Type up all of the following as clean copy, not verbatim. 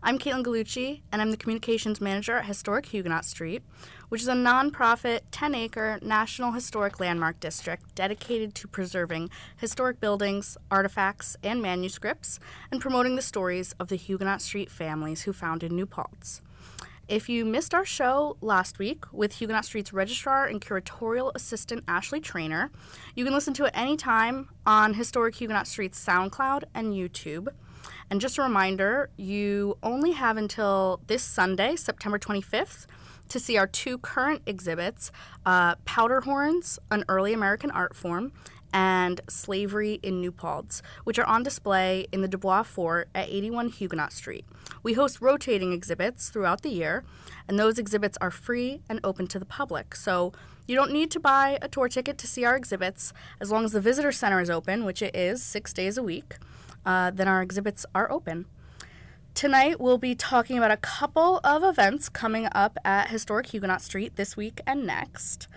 I'm Kaitlin Gallucci, and I'm the Communications Manager at Historic Huguenot Street, which is a nonprofit 10-acre National Historic Landmark District dedicated to preserving historic buildings, artifacts, and manuscripts, and promoting the stories of the Huguenot Street families who founded New Paltz. If you missed our show last week with Huguenot Street's Registrar and Curatorial Assistant Ashley Trainer, you can listen to it anytime on Historic Huguenot Street's SoundCloud and YouTube. And just a reminder, you only have until this Sunday, September 25th, to see our two current exhibits, Powder Horns, an early American art form, and Slavery in New Paltz, which are on display in the Dubois Fort at 81 Huguenot Street. We host rotating exhibits throughout the year, and those exhibits are free and open to the public. So you don't need to buy a tour ticket to see our exhibits. As long as the visitor center is open, which it is 6 days a week, then our exhibits are open. Tonight, we'll be talking about a couple of events coming up at Historic Huguenot Street this week and next.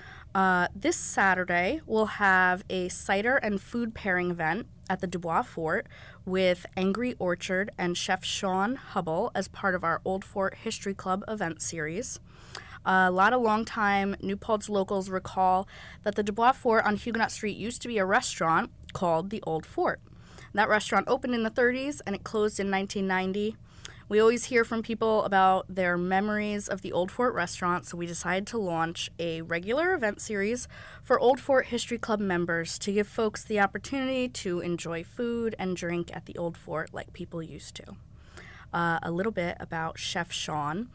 This Saturday, we'll have a cider and food pairing event at the Dubois Fort with Angry Orchard and Chef Sean Hubble as part of our Old Fort History Club event series. A lot of longtime New Paltz locals recall that the Dubois Fort on Huguenot Street used to be a restaurant called the Old Fort. That restaurant opened in the 30s and it closed in 1990. We always hear from people about their memories of the Old Fort restaurant, so we decided to launch a regular event series for Old Fort History Club members to give folks the opportunity to enjoy food and drink at the Old Fort like people used to. A little bit about Chef Sean.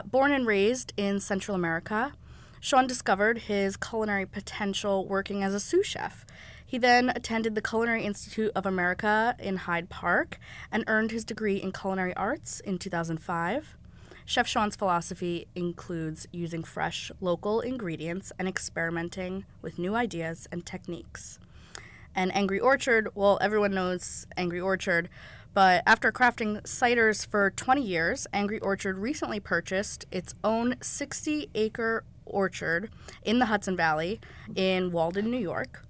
Born and raised in Central America, Sean discovered his culinary potential working as a sous chef. He then attended the Culinary Institute of America in Hyde Park and earned his degree in culinary arts in 2005. Chef Sean's philosophy includes using fresh, local ingredients and experimenting with new ideas and techniques. And Angry Orchard, well, everyone knows Angry Orchard, but after crafting ciders for 20 years, Angry Orchard recently purchased its own 60-acre orchard in the Hudson Valley in Walden, New York.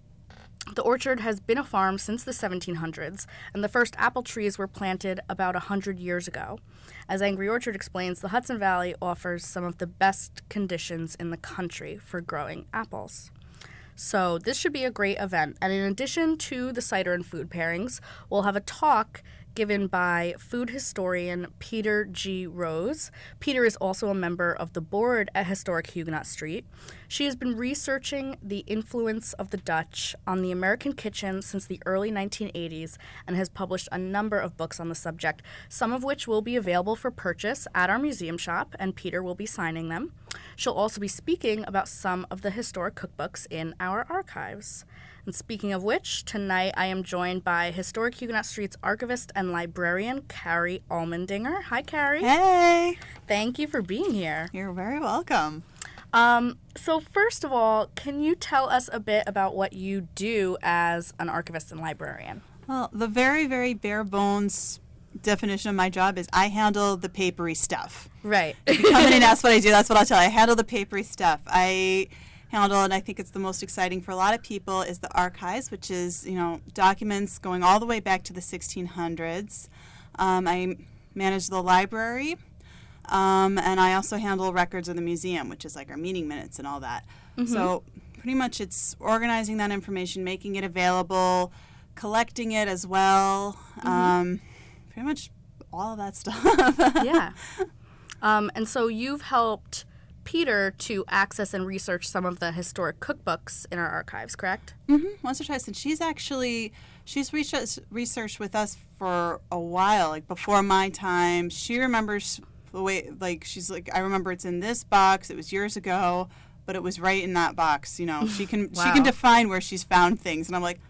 The orchard has been a farm since the 1700s, and the first apple trees were planted about 100 years ago. As Angry Orchard explains, the Hudson Valley offers some of the best conditions in the country for growing apples. So this should be a great event. And in addition to the cider and food pairings, we'll have a talk given by food historian Peter G. Rose. Peter is also a member of the board at Historic Huguenot Street. She has been researching the influence of the Dutch on the American kitchen since the early 1980s and has published a number of books on the subject, some of which will be available for purchase at our museum shop, and Peter will be signing them. She'll also be speaking about some of the historic cookbooks in our archives. And speaking of which, tonight I am joined by Historic Huguenot Street's Archivist and Librarian Carrie Allmendinger. Hi, Carrie. Hey. Thank you for being here. You're very welcome. So first of all, can you tell us a bit about what you do as an archivist and librarian? Well, the very, very bare bones definition of my job is I handle the papery stuff. Right. If you come in and ask what I do, that's what I'll tell you. I handle the papery stuff. I handle, and I think it's the most exciting for a lot of people, is the archives, which is, documents going all the way back to the 1600s. I manage the library, and I also handle records of the museum, which is like our meeting minutes and all that. Mm-hmm. So pretty much it's organizing that information, making it available, collecting it as well, pretty much all of that stuff. Yeah. And so you've helped Peter to access and research some of the historic cookbooks in our archives, correct? Mm-hmm. Once or twice. And she's researched with us for a while, like before my time. She remembers the way, like, she's like, I remember it's in this box. It was years ago, but it was right in that box. She can Wow. She can define where she's found things. And I'm like,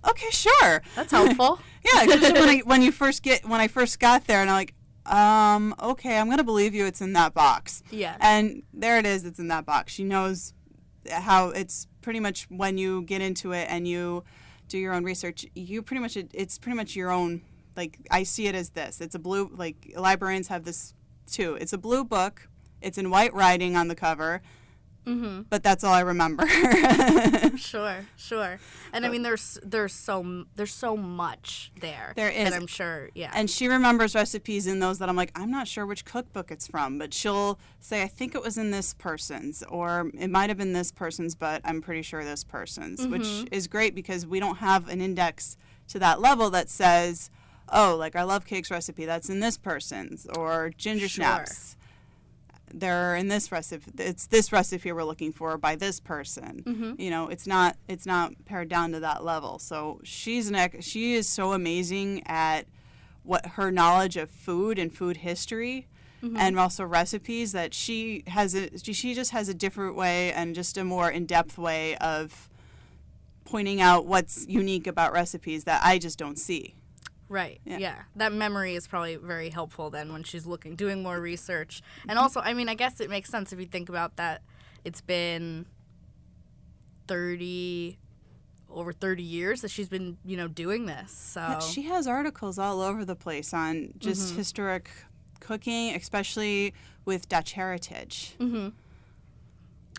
okay, sure. That's helpful. Yeah, because when I first got there, and I'm like, okay, I'm going to believe you, it's in that box. Yeah. And there it is, it's in that box. She knows how it's pretty much when you get into it and you do your own research, it's pretty much your own, like, I see it as this. It's a blue, like, librarians have this too. It's a blue book. It's in white writing on the cover. but that's all I remember. Sure. And I mean, there's so much there. There is. And I'm sure, yeah. And she remembers recipes in those that I'm like, I'm not sure which cookbook it's from, but she'll say, I think it was in this person's, or it might have been this person's, but I'm pretty sure this person's, which is great because we don't have an index to that level that says, oh, like our love cakes recipe, that's in this person's, or ginger snaps. They're in this recipe. It's this recipe we're looking for by this person. You know, it's not pared down to that level. So she is so amazing at what her knowledge of food and food history, and also recipes, that she just has a different way and just a more in-depth way of pointing out what's unique about recipes that I just don't see. Right. Yeah. That memory is probably very helpful then when she's doing more research. And also, I mean, I guess it makes sense if you think about that. It's been over 30 years that she's been, doing this. So she has articles all over the place on just historic cooking, especially with Dutch heritage.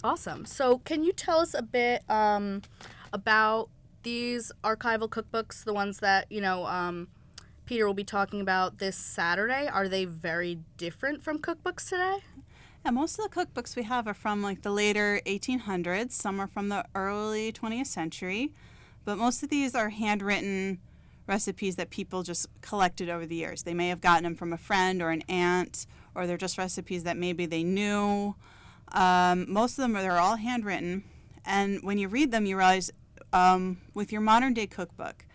Awesome. So can you tell us a bit about these archival cookbooks, the ones that, Peter will be talking about this Saturday? Are they very different from cookbooks today? Yeah, most of the cookbooks we have are from like the later 1800s. Some are from the early 20th century. But most of these are handwritten recipes that people just collected over the years. They may have gotten them from a friend or an aunt, or they're just recipes that maybe they knew. Most of them they're all handwritten. And when you read them, you realize with your modern day cookbook,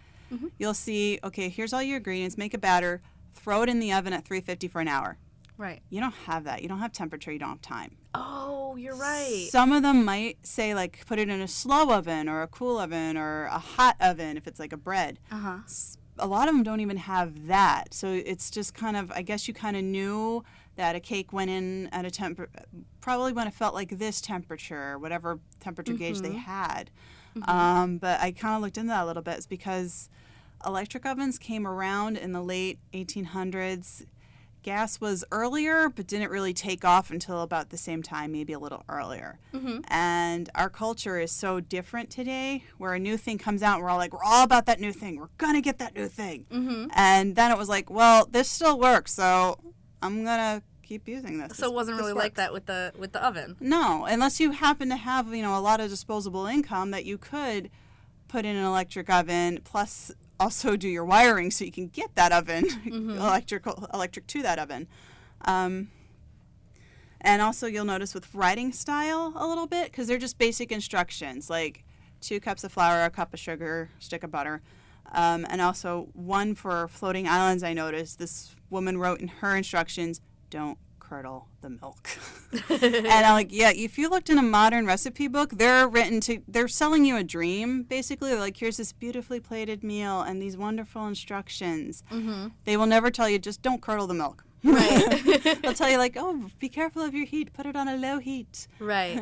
you'll see, okay, here's all your ingredients, make a batter, throw it in the oven at 350 for an hour. Right. You don't have that. You don't have temperature. You don't have time. Oh, you're right. Some of them might say, like, put it in a slow oven or a cool oven or a hot oven if it's like a bread. A lot of them don't even have that. So it's just kind of, I guess you kind of knew that a cake went in at a probably when it felt like this temperature, whatever temperature gauge they had. But I kind of looked into that a little bit. It's because electric ovens came around in the late 1800s. Gas was earlier, but didn't really take off until about the same time, maybe a little earlier. And our culture is so different today, where a new thing comes out and we're all like, we're all about that new thing. We're going to get that new thing. And then it was like, well, this still works, so I'm going to keep using this. So it wasn't really like that with the oven? No, unless you happen to have, a lot of disposable income that you could put in an electric oven, plus also do your wiring so you can get that oven, electric to that oven. And also you'll notice with writing style a little bit, because they're just basic instructions, like 2 cups of flour, a cup of sugar, stick of butter. And also one for floating islands, I noticed. This woman wrote in her instructions, don't curdle the milk. And I'm like, yeah, if you looked in a modern recipe book, they're selling you a dream, basically. They're like, here's this beautifully plated meal and these wonderful instructions. They will never tell you, just don't curdle the milk. Right. They'll tell you, like, oh, be careful of your heat, put it on a low heat. Right.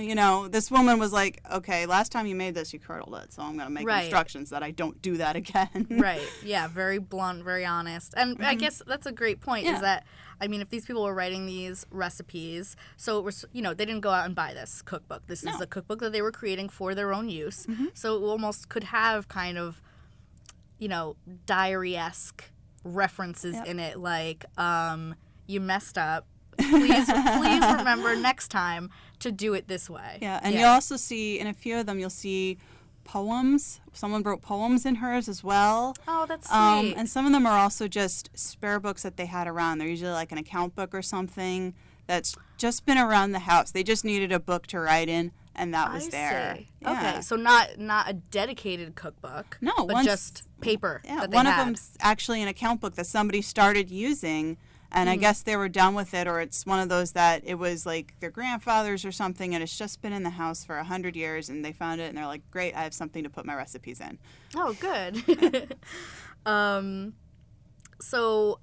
This woman was like, okay, last time you made this, you curdled it, so I'm going to make instructions that I don't do that again. Right. Yeah, very blunt, very honest. And I guess that's a great point, is that, I mean, if these people were writing these recipes, so it was, they didn't go out and buy this cookbook. This is a cookbook that they were creating for their own use. So it almost could have kind of, diary-esque references in it, like, you messed up. Please remember next time to do it this way. Yeah, and you'll also see, in a few of them, you'll see poems. Someone wrote poems in hers as well. Oh, that's sweet. And some of them are also just spare books that they had around. They're usually like an account book or something that's just been around the house. They just needed a book to write in, and that was there. See. Yeah. Okay, so not a dedicated cookbook. No, but just paper. Yeah, that they one had. of them's actually an account book that somebody started using. And I guess they were done with it, or it's one of those that it was like their grandfather's or something, and it's just been in the house for 100 years, and they found it, and they're like, great, I have something to put my recipes in. Oh, good. So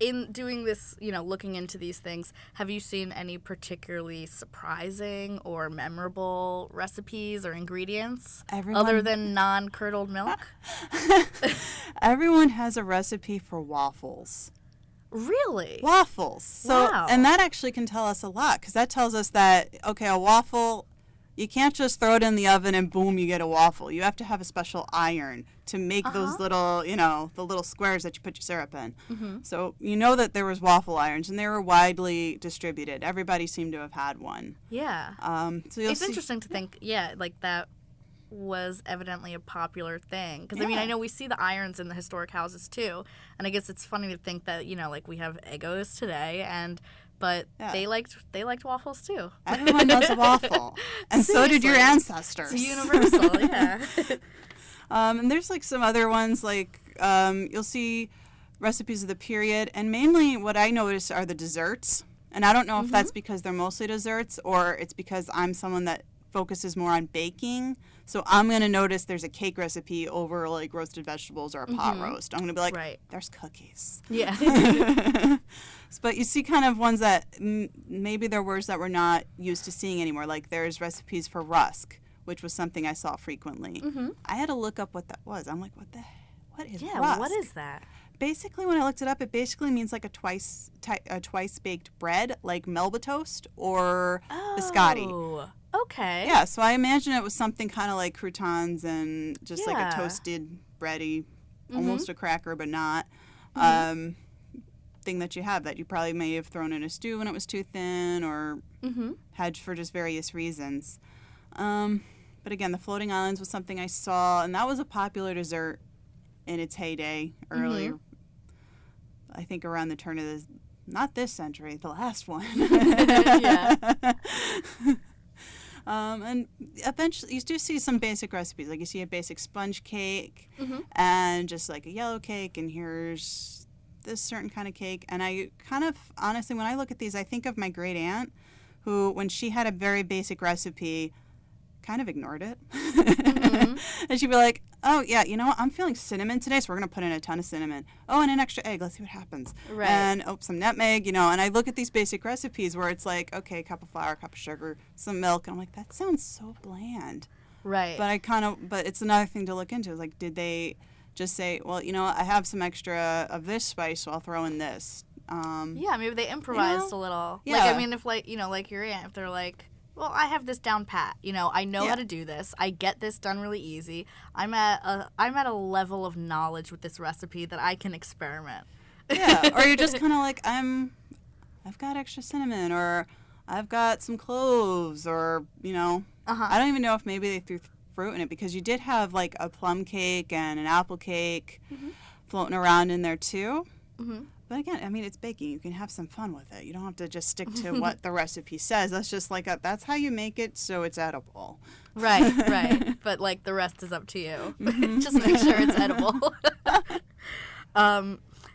in doing this, looking into these things, have you seen any particularly surprising or memorable recipes or ingredients other than non-curdled milk? Everyone has a recipe for waffles. Really? Waffles. So, wow. And that actually can tell us a lot, because that tells us that, okay, a waffle you can't just throw it in the oven and boom, you get a waffle. You have to have a special iron to make those little, the little squares that you put your syrup in. So you know that there was waffle irons, and they were widely distributed. Everybody seemed to have had one. Yeah. So you'll It's interesting to think, like that was evidently a popular thing. Because, I mean, I know we see the irons in the historic houses, too. And I guess it's funny to think that, like we have Eggos today, but they liked waffles, too. Everyone loves a waffle. And so did your ancestors. It's universal, yeah. And there's, like, some other ones, like you'll see recipes of the period. And mainly what I notice are the desserts. And I don't know if that's because they're mostly desserts or it's because I'm someone that focuses more on baking. So I'm going to notice there's a cake recipe over like roasted vegetables or a pot roast. I'm going to be like, there's cookies. Yeah. But you see kind of ones that maybe they're words that we're not used to seeing anymore. Like there's recipes for rusk, which was something I saw frequently. I had to look up what that was. I'm like, what is rusk? Yeah, what is that? Basically, when I looked it up, it basically means like a twice baked bread, like Melba toast or biscotti. Oh, okay. Yeah, so I imagine it was something kind of like croutons and just like a toasted bready, almost a cracker, but not. Thing that you have that you probably may have thrown in a stew when it was too thin or had for just various reasons. But again, the floating islands was something I saw, and that was a popular dessert in its heyday earlier. I think around the turn of not this century, the last one. And eventually you do see some basic recipes. Like you see a basic sponge cake and just like a yellow cake, and here's this certain kind of cake. And I kind of, honestly, when I look at these, I think of my great aunt who, when she had a very basic recipe, kind of ignored it. And she'd be like, oh, yeah, you know what? I'm feeling cinnamon today, so we're going to put in a ton of cinnamon. Oh, and an extra egg. Let's see what happens. Right. And, some nutmeg, and I look at these basic recipes where it's like, okay, cup of flour, cup of sugar, some milk, and I'm like, that sounds so bland. Right. But it's another thing to look into. Like, did they just say, well, I have some extra of this spice, so I'll throw in this. Yeah, maybe they improvised a little. Yeah. Like, I mean, if, like your aunt, if they're like, well, I have this down pat. I know how to do this. I get this done really easy. I'm at a level of knowledge with this recipe that I can experiment. Yeah, or you're just kind of like, I've got extra cinnamon, or I've got some cloves, or, I don't even know if maybe they threw fruit in it, because you did have, like, a plum cake and an apple cake floating around in there, too. But again, I mean, it's baking. You can have some fun with it. You don't have to just stick to what the recipe says. That's just like that's how you make it so it's edible. Right. But, like, the rest is up to you. Just make sure it's edible.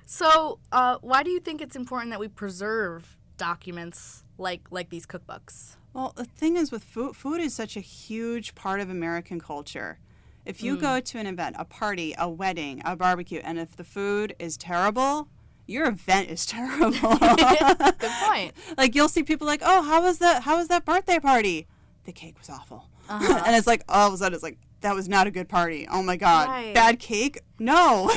So why do you think it's important that we preserve documents like these cookbooks? Well, the thing is with food is such a huge part of American culture. If you go to an event, a party, a wedding, a barbecue, and if the food is terrible, your event is terrible. Good point. Like, you'll see people like, oh, how was that birthday party? The cake was awful. And it's like, all of a sudden, it's like, that was not a good party. Oh, my God. Right. Bad cake? No.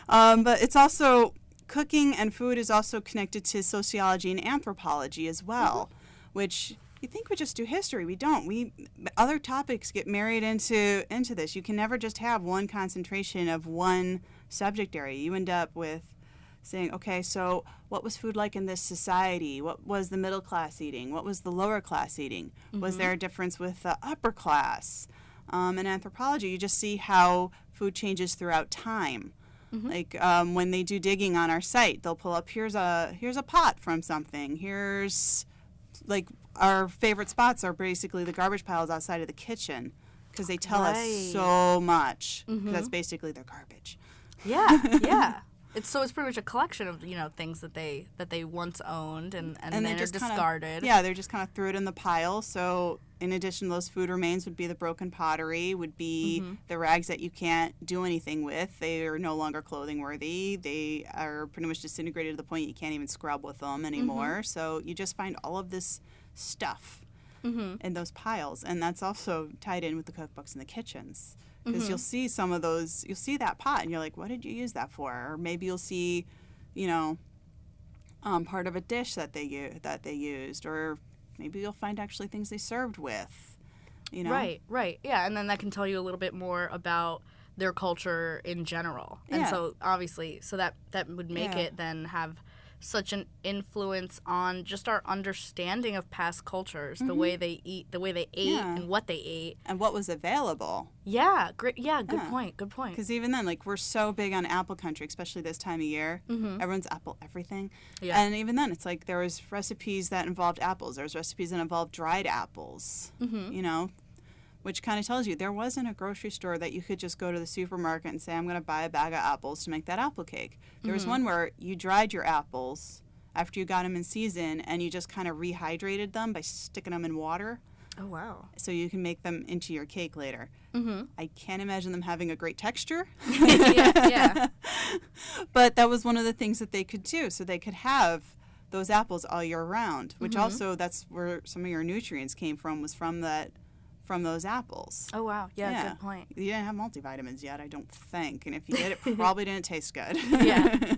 But it's also, cooking and food is also connected to sociology and anthropology as well, which you think we just do history. We don't. Other topics get married into this. You can never just have one concentration of one subject area. You end up with saying, okay, so what was food like in this society? What was the middle class eating? What was the lower class eating? Was there a difference with the upper class? In anthropology, you just see how food changes throughout time. Like when they do digging on our site, they'll pull up, here's a pot from something. Here's, like, our favorite spots are basically the garbage piles outside of the kitchen, because they tell us so much. That's basically their garbage. Yeah. It's pretty much a collection of things that they once owned and then they are just discarded. They're just kind of threw it in the pile. So in addition, those food remains would be the broken pottery, would be the rags that you can't do anything with. They are no longer clothing worthy. They are pretty much disintegrated to the point you can't even scrub with them anymore. So you just find all of this stuff in those piles, and that's also tied in with the cookbooks in the kitchens. Because you'll see some of those, you'll see that pot, and you're like, what did you use that for? Or maybe you'll see, part of a dish that they used, or maybe you'll find actually things they served with, you know? Right. Yeah, and then that can tell you a little bit more about their culture in general. And Yeah. so obviously, so that would make Yeah. it then have such an influence on just our understanding of past cultures, the way they eat, the way they ate, Yeah. and what they ate. And what was available. Yeah, great. Yeah, good Yeah. point. Because even then, like, we're so big on apple country, especially this time of year. Everyone's apple everything. Yeah. And even then, it's like there was recipes that involved apples. There was recipes that involved dried apples, you know, which kind of tells you there wasn't a grocery store that you could just go to the supermarket and say, I'm going to buy a bag of apples to make that apple cake. There was one where you dried your apples after you got them in season, and you just kind of rehydrated them by sticking them in water. Oh, wow. So you can make them into your cake later. I can't imagine them having a great texture. Yeah. But that was one of the things that they could do. So they could have those apples all year round, which also that's where some of your nutrients came from, was from those apples. Oh, wow. Yeah, good point. You didn't have multivitamins yet, I don't think. And if you did, it probably didn't taste good. Yeah.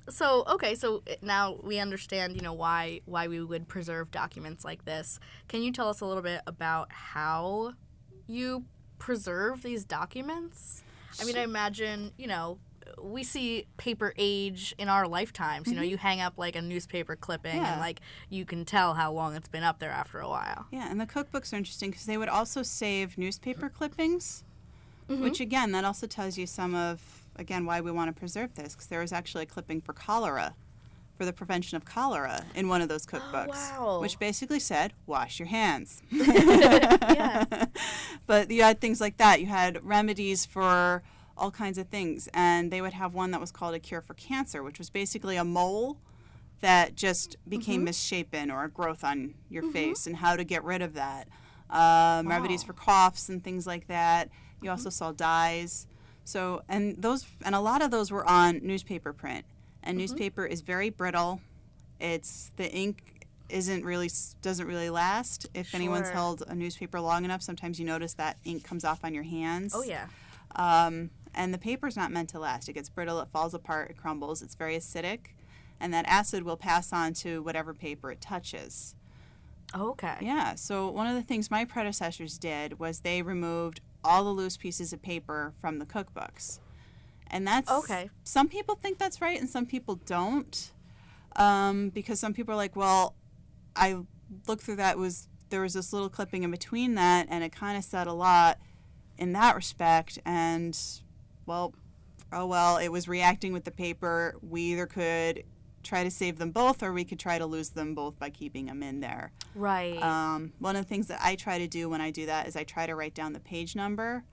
So now we understand, why we would preserve documents like this. Can you tell us a little bit about how you preserve these documents? I mean, I imagine, we see paper age in our lifetimes. You hang up like a newspaper clipping and like you can tell how long it's been up there after a while. Yeah, and the cookbooks are interesting because they would also save newspaper clippings, which again, that also tells you some of, again, why we want to preserve this, because there was actually a clipping for cholera, for the prevention of cholera in one of those cookbooks, wow. which basically said, wash your hands. Yeah. But you had things like that. You had remedies for all kinds of things, and they would have one that was called a cure for cancer, which was basically a mole that just became misshapen or a growth on your face, and how to get rid of that. Remedies for coughs and things like that. You also saw dyes. So, and a lot of those were on newspaper print, and newspaper is very brittle. The ink doesn't really last. If anyone's held a newspaper long enough, sometimes you notice that ink comes off on your hands. Oh, yeah. And the paper's not meant to last. It gets brittle, it falls apart, it crumbles, it's very acidic, and that acid will pass on to whatever paper it touches. Okay. Yeah, so one of the things my predecessors did was they removed all the loose pieces of paper from the cookbooks. And that's, okay. Some people think that's right and some people don't, because some people are like, well, I looked through there was this little clipping in between that, and it kind of said a lot in that respect, and it was reacting with the paper. We either could try to save them both, or we could try to lose them both by keeping them in there. Right. One of the things that I try to do when I do that is I try to write down the page number.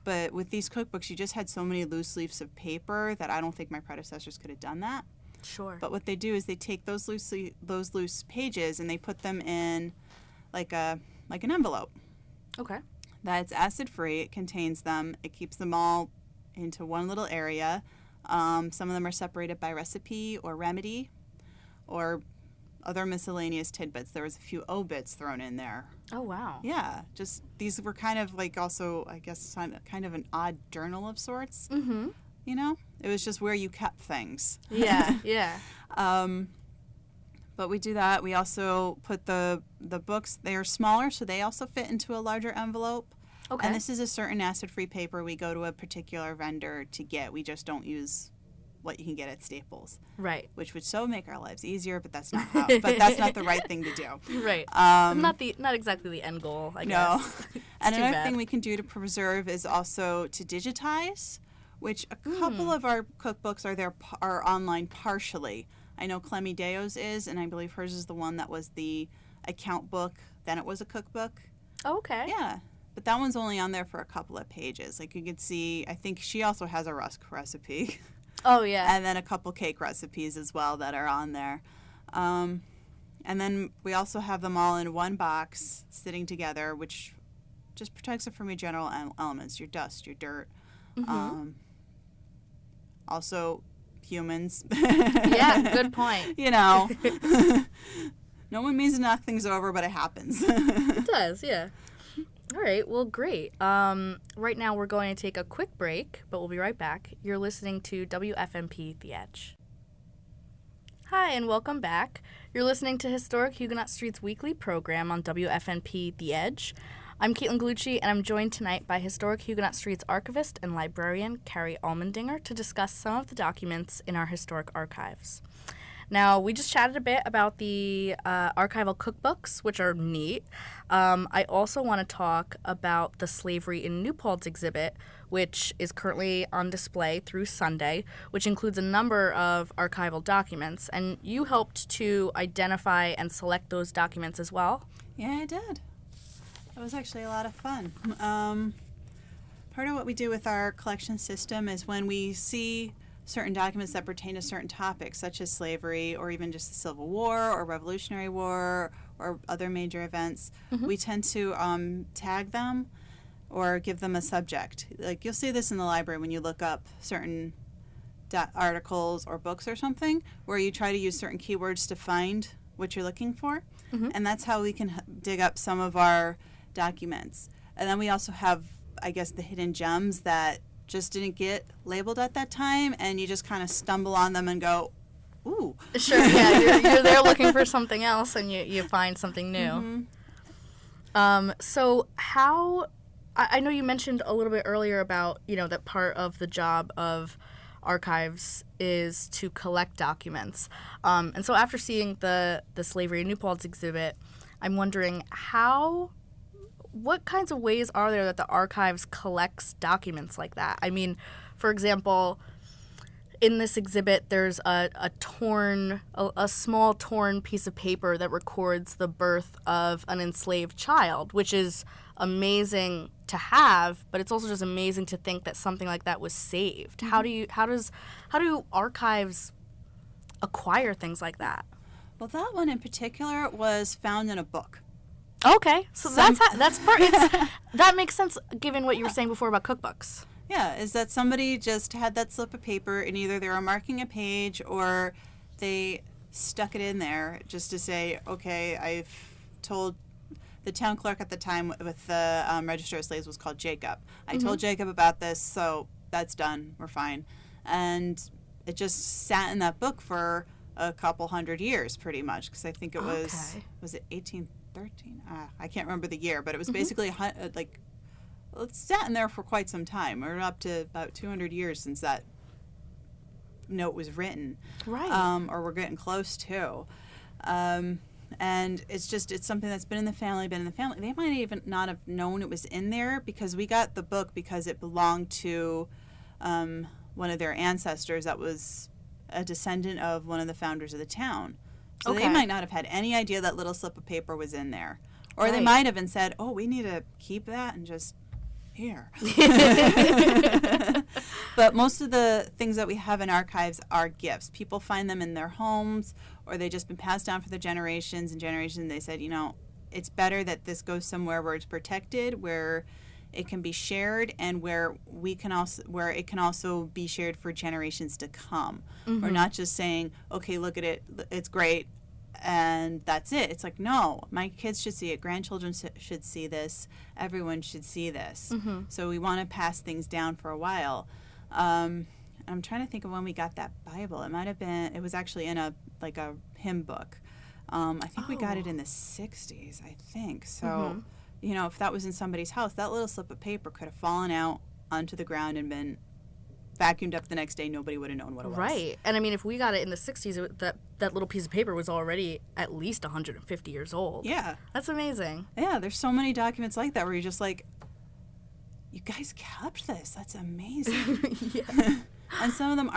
But with these cookbooks, you just had so many loose leaves of paper that I don't think my predecessors could have done that. Sure. But what they do is they take those loose pages and they put them in like an envelope. Okay. That's acid free. It contains them. It keeps them all into one little area. Some of them are separated by recipe or remedy or other miscellaneous tidbits. There was a few obits thrown in there. Oh, wow. Yeah, just these were kind of like also, I guess, kind of an odd journal of sorts. Mm-hmm. It was just where you kept things. Yeah. But we do that. We also put the books, they are smaller, so they also fit into a larger envelope. Okay. And this is a certain acid-free paper we go to a particular vendor to get. We just don't use what you can get at Staples. Right. Which would so make our lives easier, but that's not the right thing to do. Right. Not exactly the end goal, I No. guess. And another thing we can do to preserve is also to digitize, which a couple of our cookbooks are online partially. I know Clemmy Deo's is, and I believe hers is the one that was the account book, then it was a cookbook. Okay. Yeah. But that one's only on there for a couple of pages. Like you can see, I think she also has a rusk recipe. Oh, yeah. And then a couple cake recipes as well that are on there. And then we also have them all in one box sitting together, which just protects it from your general elements, your dust, your dirt. Also, humans. Yeah, good point. No one means to knock things over, but it happens. It does, yeah. All right, well, great. Right now we're going to take a quick break, but we'll be right back. You're listening to WFNP The Edge. Hi, and welcome back. You're listening to Historic Huguenot Street's weekly program on WFNP The Edge. I'm Kaitlin Gallucci, and I'm joined tonight by Historic Huguenot Street's Archivist and Librarian Carrie Allmendinger to discuss some of the documents in our historic archives. Now, we just chatted a bit about the archival cookbooks, which are neat. I also want to talk about the Slavery in New Paltz exhibit, which is currently on display through Sunday, which includes a number of archival documents. And you helped to identify and select those documents as well? Yeah, I did. It was actually a lot of fun. Part of what we do with our collection system is when we see certain documents that pertain to certain topics, such as slavery or even just the Civil War or Revolutionary War or other major events, we tend to tag them or give them a subject. Like, you'll see this in the library when you look up certain articles or books or something, where you try to use certain keywords to find what you're looking for. And that's how we can dig up some of our documents. And then we also have, I guess, the hidden gems that just didn't get labeled at that time, and you just kind of stumble on them and go, ooh. Sure, yeah, you're there looking for something else, and you find something new. So how, I know you mentioned a little bit earlier about, that part of the job of archives is to collect documents. And so after seeing the Slavery in New Paltz exhibit, I'm wondering what kinds of ways are there that the archives collects documents like that? I mean, for example, in this exhibit, there's a small torn piece of paper that records the birth of an enslaved child, which is amazing to have, but it's also just amazing to think that something like that was saved. How do archives acquire things like that? Well, that one in particular was found in a book. Okay, so that makes sense given what you were saying before about cookbooks. Yeah, is that somebody just had that slip of paper and either they were marking a page or they stuck it in there just to say, okay, I've told the town clerk at the time with the Register of Slaves was called Jacob. I told Jacob about this, so that's done. We're fine. And it just sat in that book for a couple hundred years pretty much, because I think it was it 1813? I can't remember the year, but it was basically it's sat in there for quite some time. We're up to about 200 years since that note was written. Right. Or we're getting close to. And it's something that's been in the family. They might even not have known it was in there because we got the book because it belonged to one of their ancestors that was a descendant of one of the founders of the town. So they might not have had any idea that little slip of paper was in there. Or they might have said, oh, we need to keep that and just here. But most of the things that we have in archives are gifts. People find them in their homes, or they've just been passed down for the generations and generations. They said, it's better that this goes somewhere where it's protected, where it can be shared, and where it can also be shared for generations to come. We're not just saying, okay, look at it, it's great, and that's it. It's like, no, my kids should see it, grandchildren should see this, everyone should see this. So we want to pass things down for a while. I'm trying to think of when we got that Bible. It was actually in a hymn book. I think we got it in the 60s, I think. So, if that was in somebody's house, that little slip of paper could have fallen out onto the ground and been vacuumed up the next day. Nobody would have known what it was. Right. And I mean, if we got it in the 60s, that little piece of paper was already at least 150 years old. Yeah. That's amazing. Yeah, there's so many documents like that where you're just like, you guys kept this. That's amazing. Yeah. And some of them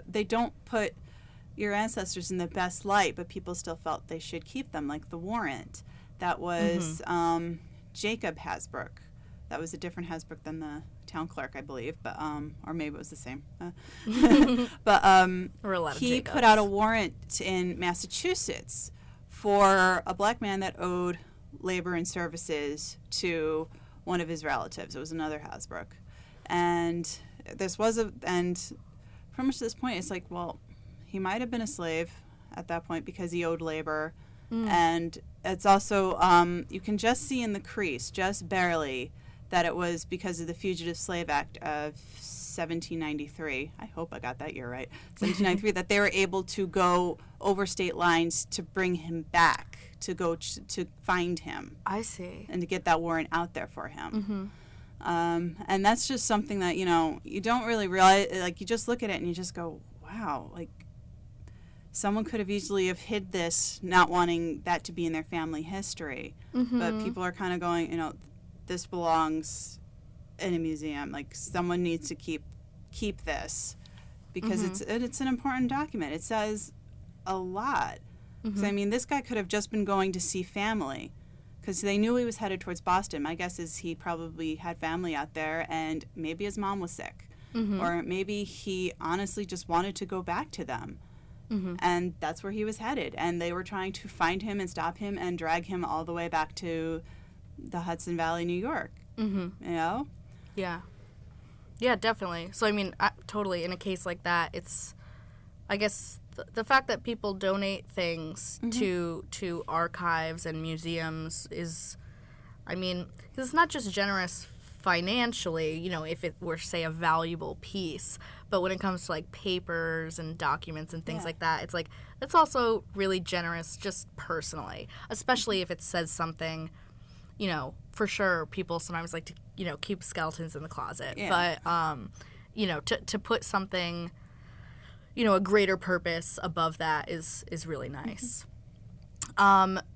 they don't put your ancestors in the best light, but people still felt they should keep them, like the warrant. That was Jacob Hasbrook. That was a different Hasbrook than the town clerk, I believe, but or maybe it was the same. But he put out a warrant in Massachusetts for a black man that owed labor and services to one of his relatives. It was another Hasbrook, and pretty much to this point, it's like, well, he might have been a slave at that point because he owed labor, and it's also you can just see in the crease, just barely, that it was because of the Fugitive Slave Act of 1793. I hope I got that year right. 1793, that they were able to go over state lines to bring him back, to go to find him. I see. And to get that warrant out there for him. And that's just something that, you don't really realize. Like, you just look at it and you just go, wow, like, someone could have easily have hid this, not wanting that to be in their family history. But people are kind of going, this belongs in a museum. Like, someone needs to keep this because it's an important document. It says a lot. So, I mean, this guy could have just been going to see family because they knew he was headed towards Boston. My guess is he probably had family out there, and maybe his mom was sick. Or maybe he honestly just wanted to go back to them. And that's where he was headed. And they were trying to find him and stop him and drag him all the way back to the Hudson Valley, New York. Yeah. Yeah, definitely. So, I mean, totally, in a case like that, it's, I guess, the fact that people donate things to archives and museums is, I mean, 'cause it's not just generous financially, if it were, say, a valuable piece, but when it comes to, like, papers and documents and things like that, it's like, it's also really generous just personally, especially if it says something, for sure people sometimes like to, keep skeletons in the closet, but, to put something, a greater purpose above that is really nice.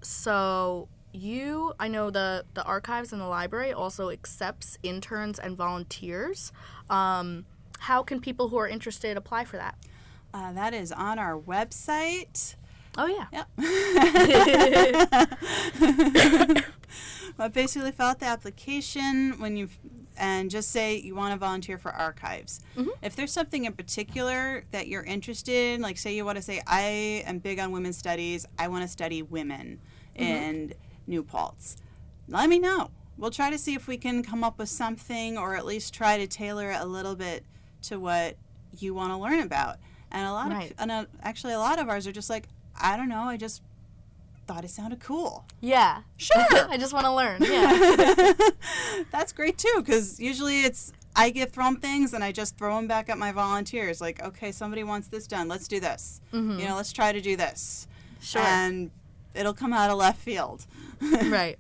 So I know the archives and the library also accepts interns and volunteers. How can people who are interested apply for that? That is on our website. Oh, yeah. Yep. Well, basically fill out the application and just say you want to volunteer for archives. If there's something in particular that you're interested in, like say you want to say, I am big on women's studies, I want to study women in New Paltz, let me know. We'll try to see if we can come up with something, or at least try to tailor it a little bit to what you want to learn about. And actually a lot of ours are just like, I don't know, I just thought it sounded cool. Yeah. Sure. I just want to learn. Yeah. That's great too, because usually I get thrown things and I just throw them back at my volunteers. Like, okay, somebody wants this done. Let's do this. Let's try to do this. Sure. And it'll come out of left field. Right.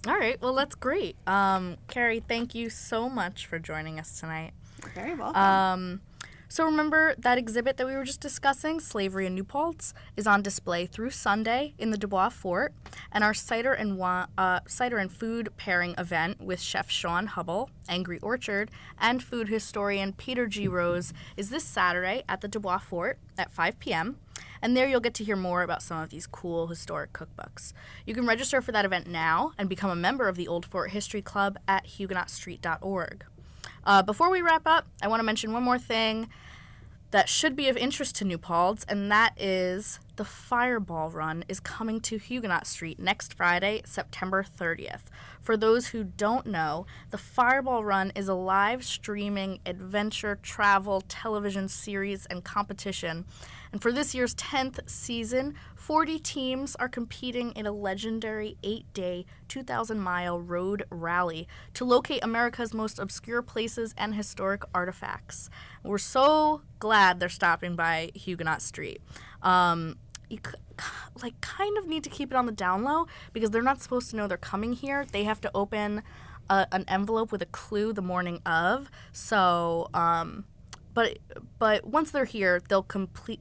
All right. Well, that's great. Carrie, thank you so much for joining us tonight. You're very welcome. So remember that exhibit that we were just discussing, Slavery in New Paltz, is on display through Sunday in the Dubois Fort, and our cider and food pairing event with Chef Sean Hubble, Angry Orchard, and food historian Peter G. Rose is this Saturday at the Dubois Fort at 5 p.m., and there you'll get to hear more about some of these cool historic cookbooks. You can register for that event now and become a member of the Old Fort History Club at huguenotstreet.org. Before we wrap up, I want to mention one more thing that should be of interest to New Paltz, and that is the Fireball Run is coming to Huguenot Street next Friday, September 30th. For those who don't know, the Fireball Run is a live streaming adventure travel television series and competition. And for this year's 10th season, 40 teams are competing in a legendary 8-day, 2,000-mile road rally to locate America's most obscure places and historic artifacts. We're so glad they're stopping by Huguenot Street. You kind of need to keep it on the down low because they're not supposed to know they're coming here. They have to open an envelope with a clue the morning of. So, but once they're here, they'll complete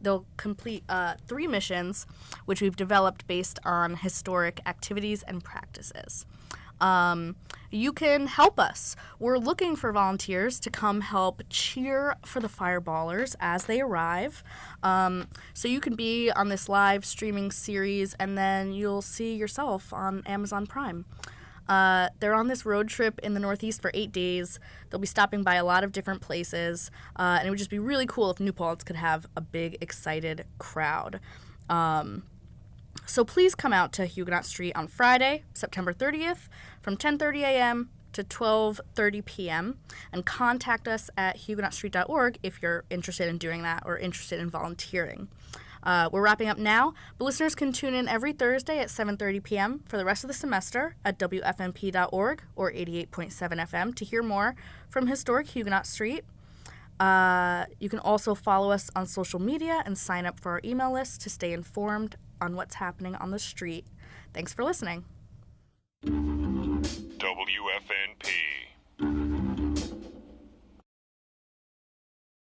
3 missions, which we've developed based on historic activities and practices. You can help us. We're looking for volunteers to come help cheer for the Fireballers as they arrive. So you can be on this live streaming series, and then you'll see yourself on Amazon Prime. They're on this road trip in the Northeast for 8 days. They'll be stopping by a lot of different places, and it would just be really cool if New Paltz could have a big, excited crowd. So please come out to Huguenot Street on Friday, September 30th, from 10:30 a.m. to 12:30 p.m. and contact us at huguenotstreet.org if you're interested in doing that or interested in volunteering. We're wrapping up now, but listeners can tune in every Thursday at 7:30 p.m. for the rest of the semester at WFNP.org or 88.7 FM to hear more from Historic Huguenot Street. You can also follow us on social media and sign up for our email list to stay informed on what's happening on the street. Thanks for listening. WFNP.